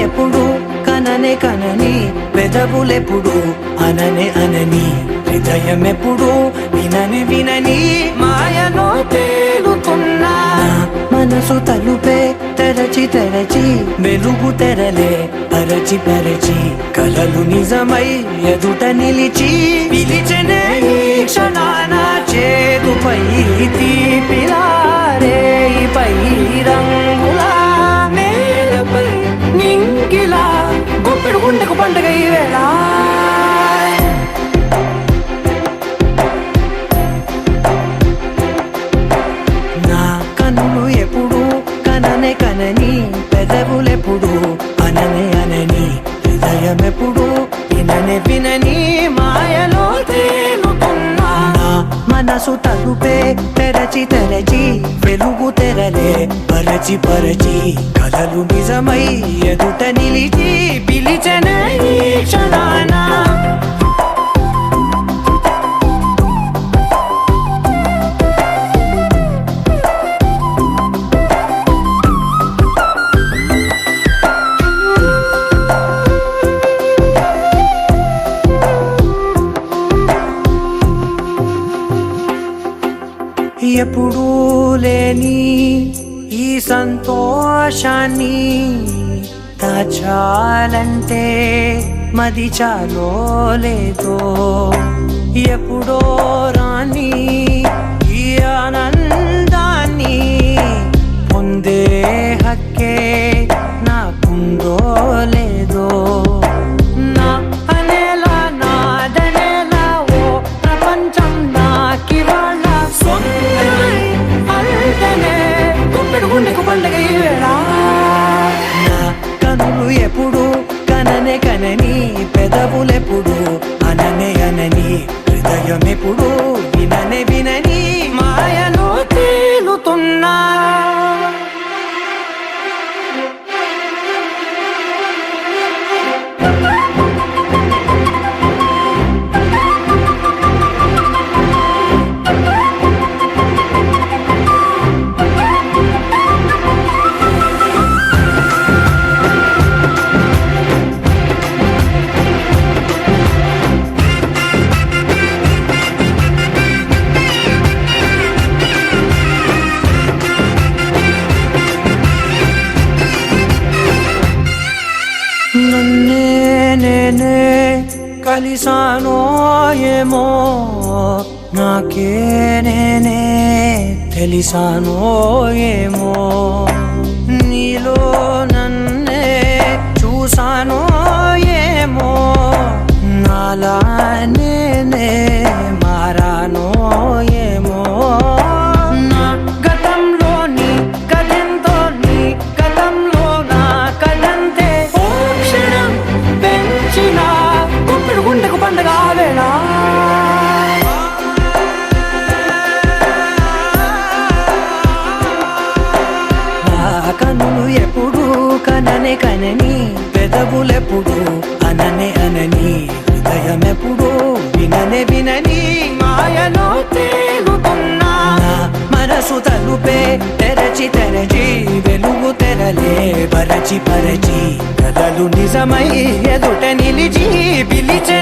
ఎప్పుడు కననే కనని పెదవులెప్పుడు అననే అనని హృదయం ఎప్పుడు వినని వినని మాయలో తేలుతున్నా మనసు తలుపే తెరచి తెరచి వెలుగు తెరలే పరచి పరచి కలలు నిజమై ఎదుట నిలిచి పిలిచెనే ఈ క్షణాన చేదుపై తీపిలారే పై రంగులా నేలపై నింగిలా గుప్పెడు గుండెకు పండుగ ఈ వేళ నా కన్నులు ఎప్పుడు కననే కనని పెదవులెప్పుడు అననే అనని హృదయం ఎప్పుడు విననే వినని మాయలో తేలుతున్నా నా మనసు తలుపే తెరచి తెరచి వెలుగు తెరలే పరచి పరచి కలలు నిజమై ఎదుట నిలిచి పిలిచెనే ఈ క్షణాన ఎప్పుడూ లేని ఈ సంతోషాన్ని దాచాలంటే మది చాలో లేదో ఎప్పుడో రాని ఈ ఆనందాన్ని పొందే హక్కే నాకుందో లేదో నా అనేలా నాదనేలా ఓ ప్రపంచం నాకివాళ్ళ సొంతమై అల్టనే గుప్పెడు గుండెకు పండుగ ఈ వేళ నా కనులు ఎప్పుడు కననే కనని పెదవులెప్పుడు అననే అనని హృదయం ఎప్పుడు విననే వినని మాయలో తేలుతున్నా నన్నే నేనే కలిసానో ఏమో నాకే నేనే తెలిసానో ఏమో నీలో నన్నే చూసానో ఏమో నాలా నేనే మారానో ఏమో నా గతంలోని కథంతో నీ గతంలో నా కథంతే గుప్పెడు గుండెకు పండుగ వేళ నా కన్నులు ఎప్పుడు కననే కనని పెదవులెప్పుడు అననే అనని హృదయం ఎప్పుడు విననే వినని మాయలో తేలుతున్నా నా మనసు తలుపే తెరచి తెరచి వెలుగు తెరలే పరచి పరచి కలలు నిజమై ఎదుట నిలిచి పిలిచే